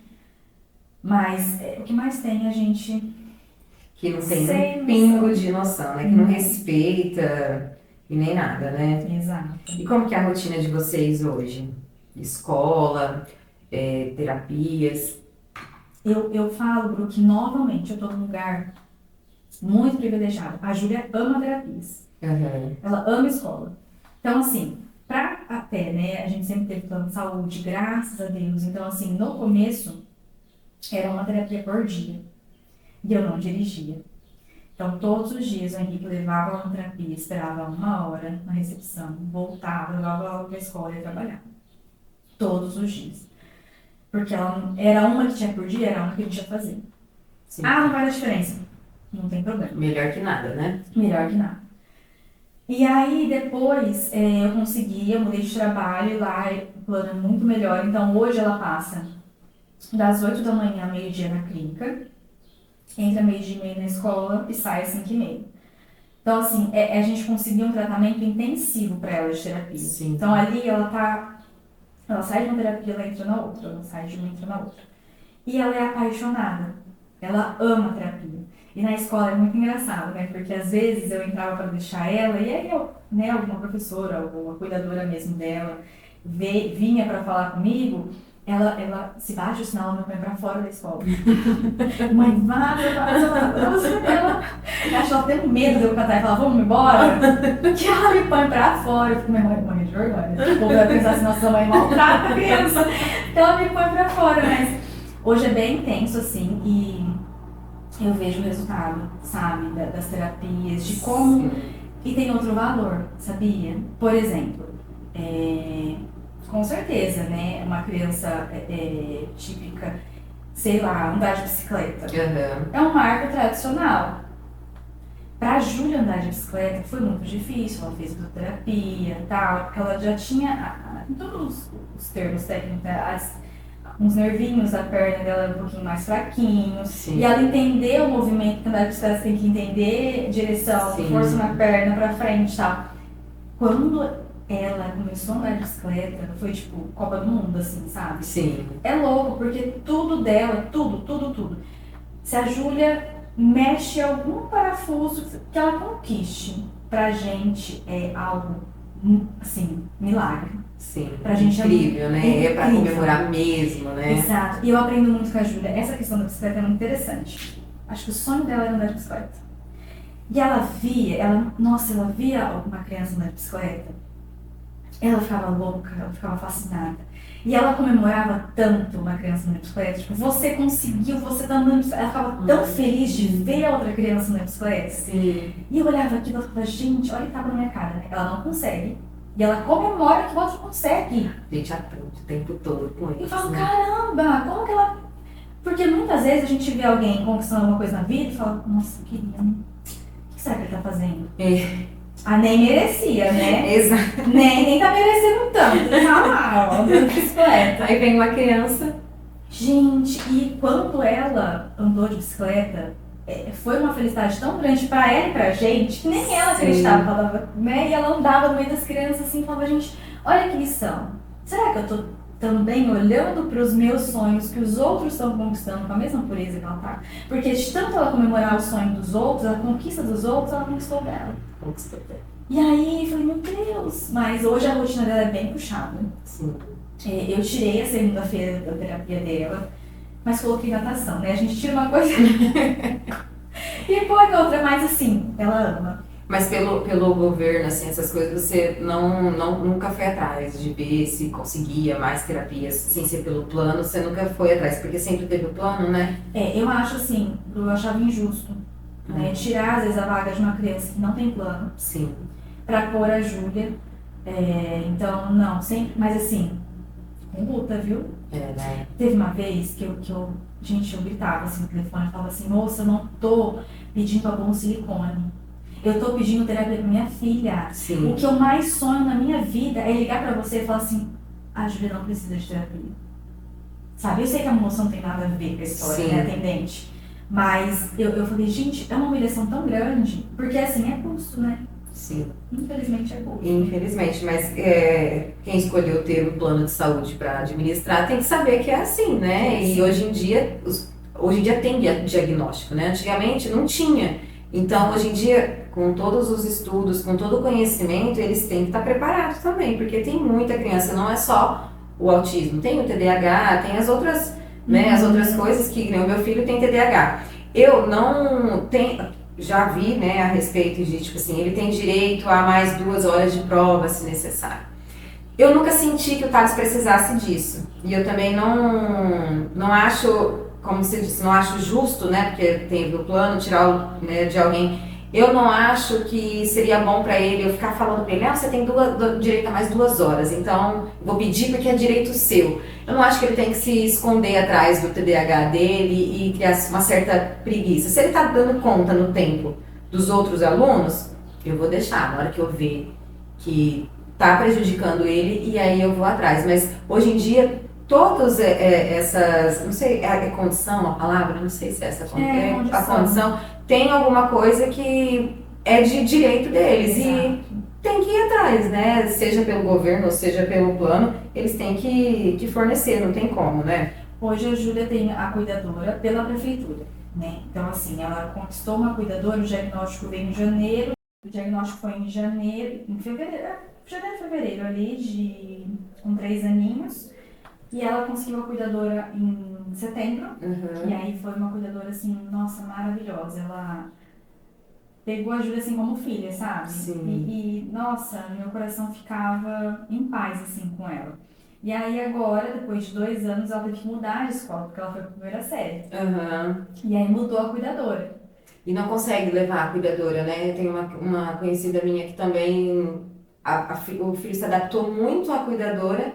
Mas o que mais tem a gente... Que não tem um pingo de noção, né? Que não respeita e nem nada, né? Exato. E como que é a rotina de vocês hoje? Escola, terapias? Eu falo, Bru, que novamente eu tô num lugar muito privilegiado. A Júlia ama terapias. Ela ama escola. Então, assim, até, né, a gente sempre teve plano de saúde, graças a Deus. Então, assim, no começo, era uma terapia por dia. E eu não dirigia. Então, todos os dias, o Henrique levava ela na terapia, esperava 1 hora na recepção, voltava, levava ela pra escola e ia trabalhar. Todos os dias. Porque ela era uma que tinha por dia, era uma que a gente ia fazer. Não vai dar diferença. Não tem problema. Melhor que nada, né? Melhor que nada. E aí depois eu consegui, eu mudei de trabalho lá, o plano é muito melhor. Então hoje ela passa das 8 da manhã ao meio-dia na clínica, entra meio-dia e meia na escola e sai às 5h30. Então, assim, a gente conseguiu um tratamento intensivo para ela de terapia. Sim. Então, ali ela sai de uma terapia, ela entra na outra, ela sai de uma, entra na outra. E ela é apaixonada, ela ama a terapia. E na escola é muito engraçado, né? Porque às vezes eu entrava para deixar ela, e aí eu, né, alguma professora, alguma cuidadora mesmo dela, vinha para falar comigo, ela se bate o sinal, me põe pra fora da escola. Mãe, vaza. Ela acho que ela tem medo de eu cantar e falar, vamos embora? Que ela me põe pra fora. Eu fico, minha mãe de vergonha. O povo vai pensar assim, nossa, mãe maltrata a criança. Então ela me põe pra fora, mas hoje é bem intenso, assim, e eu vejo o resultado, sabe, das terapias, de como... Sim. E tem outro valor, sabia? Por exemplo, com certeza, né? Uma criança típica, sei lá, andar de bicicleta. Uhum. É um marco tradicional. Pra Júlia andar de bicicleta foi muito difícil, ela fez fisioterapia e tal, porque ela já tinha, em todos os termos técnicos, uns nervinhos da perna dela um pouquinho mais fraquinhos. Sim. E ela entendeu o movimento, que andar de bicicleta tem que entender direção, Sim. força na perna, pra frente e tal. Quando ela começou a andar de bicicleta, foi tipo Copa do Mundo, assim, sabe? Sim. É louco, porque tudo dela, tudo. Se a Júlia mexe algum parafuso que ela conquiste, pra gente é algo, assim, milagre. Sim. Pra gente incrível, né? É pra incrível. comemorar mesmo, né? Exato. E eu aprendo muito com a Júlia. Essa questão da bicicleta é muito interessante. Acho que o sonho dela era andar de bicicleta. E ela via uma criança andar de bicicleta, ela ficava louca, ela ficava fascinada. E ela comemorava tanto uma criança andando de bicicleta, tipo, você conseguiu, você tá andando de bicicleta. Ela ficava tão feliz de ver a outra criança andando de bicicleta. Sim. E eu olhava aquilo e falava, gente, olha que tapa na minha cara, né? Ela não consegue. E ela comemora que o outro consegue. A gente aprende o tempo todo com isso. Eu falo, né? caramba, como que ela... Porque muitas vezes a gente vê alguém conquistando alguma coisa na vida e fala, nossa, queria, né? O que será que ele tá fazendo? Ah, nem merecia, né? Exato. Nem tá merecendo tanto. Tá lá, ó, andando de bicicleta. Aí vem uma criança. Gente, e quando ela andou de bicicleta, foi uma felicidade tão grande pra ela e pra gente, que nem ela acreditava, falava, né? E ela andava no meio das crianças assim, falava, gente, olha que lição. Será que eu tô também olhando pros meus sonhos que os outros estão conquistando com a mesma pureza que ela tá? Porque de tanto ela comemorar o sonho dos outros, a conquista dos outros, ela conquistou dela. E aí, eu falei, meu Deus, mas hoje a rotina dela é bem puxada. Sim. Eu tirei a segunda-feira da terapia dela, mas coloquei natação, né? A gente tira uma coisa e põe outra, mas assim, ela ama. Mas pelo governo, assim, essas coisas, você nunca foi atrás de ver se conseguia mais terapias sem ser pelo plano, você nunca foi atrás, porque sempre teve o plano, né? Eu acho assim, eu achava injusto, né? Tirar às vezes a vaga de uma criança que não tem plano. Sim. Pra pôr a Júlia. Então, não, sempre, mas assim, com luta, viu? Né? Teve uma vez que eu gritava assim no telefone, eu falava assim, moça, eu não tô pedindo algum silicone. Eu tô pedindo terapia pra minha filha. Sim. O que eu mais sonho na minha vida é ligar pra você e falar assim, a Júlia não precisa de terapia. Sabe, eu sei que a moça não tem nada a ver com a história, Sim. né, atendente. Mas eu falei, gente, é uma humilhação tão grande, porque assim, é custo, né? Sim. Infelizmente é custo. Infelizmente, mas quem escolheu ter um plano de saúde para administrar tem que saber que é assim, né? E hoje em dia tem diagnóstico, né? Antigamente não tinha. Então, hoje em dia, com todos os estudos, com todo o conhecimento, eles têm que estar preparados também, porque tem muita criança, não é só o autismo, tem o TDAH, tem as outras, né, as outras coisas que, né, o meu filho tem TDAH. Eu não tenho, já vi, né, a respeito de, tipo assim, ele tem direito a mais 2 horas de prova, se necessário. Eu nunca senti que o Thales precisasse disso, e eu também não acho, como você disse, não acho justo, né, porque teve o plano, tirar né, de alguém. Eu não acho que seria bom pra ele eu ficar falando pra ele, não, você tem direito a mais 2 horas, então vou pedir porque é direito seu. Eu não acho que ele tem que se esconder atrás do TDAH dele e criar uma certa preguiça. Se ele tá dando conta no tempo dos outros alunos, eu vou deixar, na hora que eu ver que tá prejudicando ele, e aí eu vou atrás. Mas hoje em dia, todas essas, não sei, é condição a palavra? Não sei se é essa a condição, tem alguma coisa que é de direito deles. Exato. E tem que ir atrás, né? Seja pelo governo ou seja pelo plano, eles têm que fornecer, não tem como, né? Hoje a Júlia tem a cuidadora pela prefeitura, né? Então, assim, ela conquistou uma cuidadora, o diagnóstico veio em janeiro, o diagnóstico foi em janeiro, em fevereiro, fevereiro ali, com 3 aninhos, e ela conseguiu a cuidadora em setembro, e aí foi uma cuidadora, assim, nossa, maravilhosa, ela pegou a Júlia, assim, como filha, sabe? Sim. E, nossa, meu coração ficava em paz, assim, com ela. E aí agora, depois de 2 anos, ela teve que mudar de escola, porque ela foi pra primeira série. E aí mudou a cuidadora. E não consegue levar a cuidadora, né? Tem uma conhecida minha que também, o filho se adaptou muito à cuidadora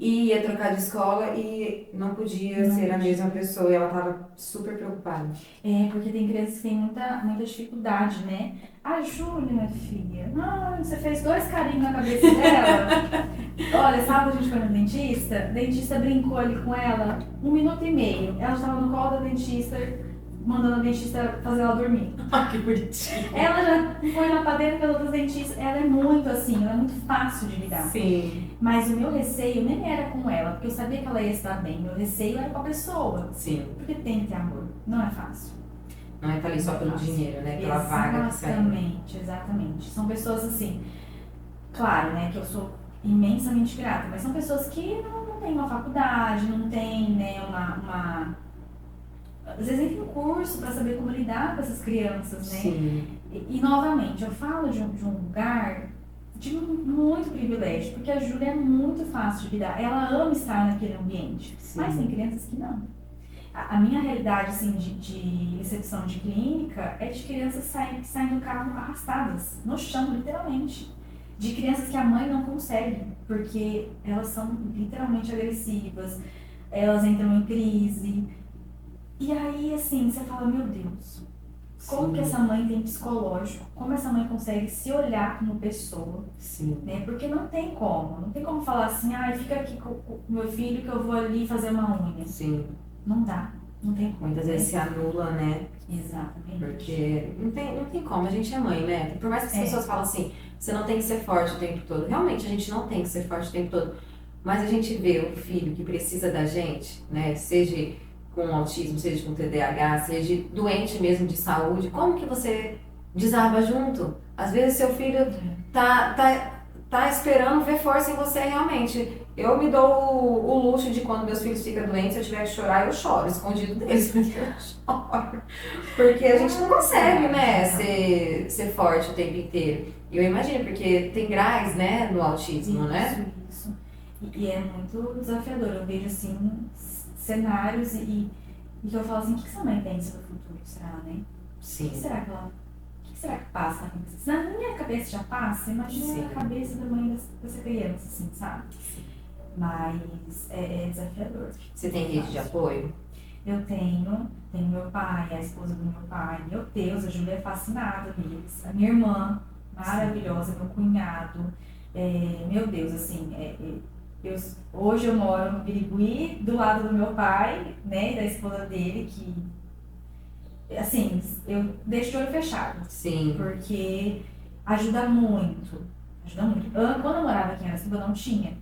e ia trocar de escola e não podia ser a mesma pessoa, e ela tava super preocupada. É, porque tem crianças que têm muita dificuldade, né? A Júlia, minha filha, você fez 2 carinhos na cabeça dela. Olha, sábado a gente foi no dentista, o dentista brincou ali com ela 1 minuto e meio. Ela estava no colo da dentista, mandando a dentista fazer ela dormir. Que bonitinho. Ela já foi na padeira pelos outros dentistas, ela é muito assim, ela é muito fácil de lidar. Sim. Mas o meu receio nem era com ela, porque eu sabia que ela ia estar bem. Meu receio era com a pessoa. Sim. Porque tem que ter amor, não é fácil. Não é ali só pelo dinheiro, né? Pela vaga que sai. Exatamente. São pessoas assim, claro, né, que eu sou imensamente grata, mas são pessoas que não têm uma faculdade, não têm, né, às vezes nem tem um curso para saber como lidar com essas crianças, né? Sim. E novamente, eu falo de um lugar de muito privilégio, porque a Júlia é muito fácil de lidar, ela ama estar naquele ambiente, Sim. mas tem crianças que não. A minha realidade, assim, de recepção de clínica é de crianças que saem do carro arrastadas, no chão, literalmente. De crianças que a mãe não consegue, porque elas são literalmente agressivas, elas entram em crise. E aí, assim, você fala, meu Deus, como que essa mãe tem psicológico? Como essa mãe consegue se olhar como pessoa? Sim. Né? Porque não tem como falar assim, fica aqui com o meu filho que eu vou ali fazer uma unha. Sim. Não dá, não tem como. Muitas vezes se anula, né? Exatamente. Porque não tem como, a gente é mãe, né? Por mais que as pessoas falam assim, você não tem que ser forte o tempo todo. Realmente, a gente não tem que ser forte o tempo todo. Mas a gente vê o filho que precisa da gente, né? Seja com autismo, seja com TDAH, seja doente mesmo de saúde, como que você desaba junto? Às vezes seu filho tá esperando ver força em você realmente. Eu me dou o luxo de quando meus filhos ficam doentes, se eu tiver que chorar, eu choro, escondido deles, porque eu choro. Porque a gente não consegue, né, ser forte o tempo inteiro. Eu imagino, porque tem graus, né, no autismo, né? Isso. E é muito desafiador. Eu vejo, assim, cenários e que eu falo assim, o que essa mãe pensa do futuro, será, né? Sim. O que será que passa na cabeça? Se na minha cabeça já passa, imagina a cabeça da mãe dessa criança, assim, sabe? Sim. Mas é desafiador. Você tem rede de apoio? Eu tenho meu pai, a esposa do meu pai, meu Deus, a Júlia é fascinada neles. A minha irmã, maravilhosa, meu cunhado, meu Deus, assim, hoje eu moro no Birigui, do lado do meu pai, né, e da esposa dele, que, assim, eu deixo de olho fechado. Sim. Porque ajuda muito, Quando eu morava aqui em Aracatuba, não tinha.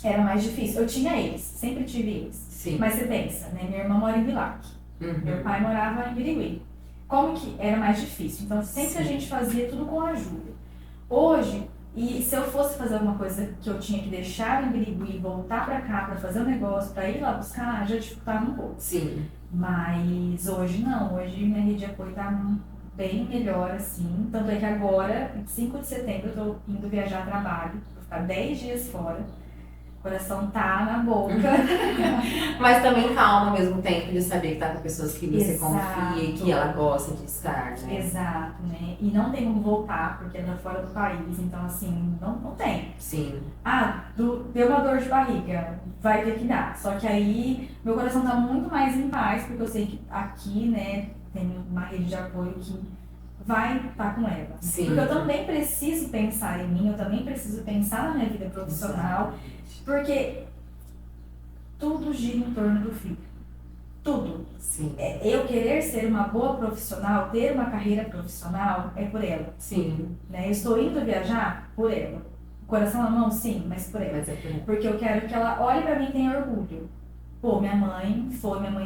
Era mais difícil. Eu tinha eles, sempre tive eles. Sim. Mas você pensa, né, minha irmã mora em Bilac, meu pai morava em Birigui. Como que era mais difícil? Então, sempre a gente fazia tudo com ajuda. Hoje, e se eu fosse fazer alguma coisa que eu tinha que deixar em Birigui e voltar pra cá pra fazer um negócio, pra ir lá buscar, já dificultava um pouco. Sim. Mas hoje não, hoje minha rede de apoio tá bem melhor, assim. Tanto é que agora, 5 de setembro, eu tô indo viajar a trabalho, vou ficar 10 dias fora. O coração tá na boca. Mas também calma ao mesmo tempo de saber que tá com pessoas que você confia e que ela gosta de estar, né? Exato, né? E não tem como voltar, porque ela é fora do país, então assim, não tem. Sim. Deu uma dor de barriga, vai ter que dar. Só que aí, meu coração tá muito mais em paz, porque eu sei que aqui, né, tem uma rede de apoio que vai estar com ela. Sim. Porque eu também preciso pensar em mim, eu também preciso pensar na minha vida profissional, porque tudo gira em torno do filho. Tudo. Sim. Eu querer ser uma boa profissional, ter uma carreira profissional, é por ela. Sim. Né? Eu estou indo viajar por ela. Coração na mão, sim, mas por ela. Mas é por ela. Porque eu quero que ela olhe pra mim e tenha orgulho. Pô, minha mãe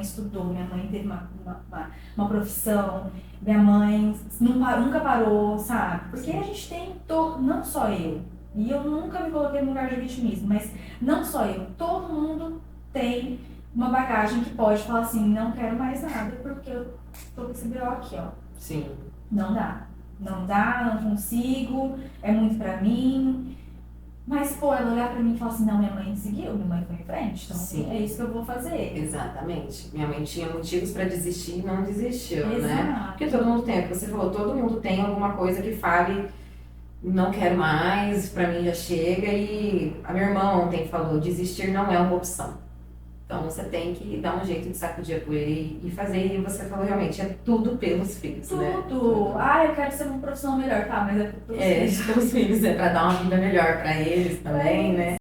estudou, minha mãe teve uma profissão, minha mãe nunca parou, sabe? Porque a gente tem, não só eu, e eu nunca me coloquei no lugar de vitimismo, mas não só eu, todo mundo tem uma bagagem que pode falar assim, não quero mais nada porque eu tô com esse BO aqui, ó. Sim. Não dá, não consigo, é muito pra mim. Mas, pô, ela olhar pra mim e falar assim, não, minha mãe seguiu, minha mãe foi em frente, então Sim. é isso que eu vou fazer. Exatamente. Minha mãe tinha motivos pra desistir e não desistiu, né? Exato. Porque todo mundo tem, é o que você falou, todo mundo tem alguma coisa que fale, não quero mais, pra mim já chega. E a minha irmã ontem falou, desistir não é uma opção. Então você tem que dar um jeito de sacudir a poeira e fazer. E você falou realmente, é tudo pelos filhos, né? Tudo. Ah, eu quero ser uma profissional melhor, tá? Mas é pelos filhos. Pelos filhos, é pra dar uma vida melhor pra eles também, né?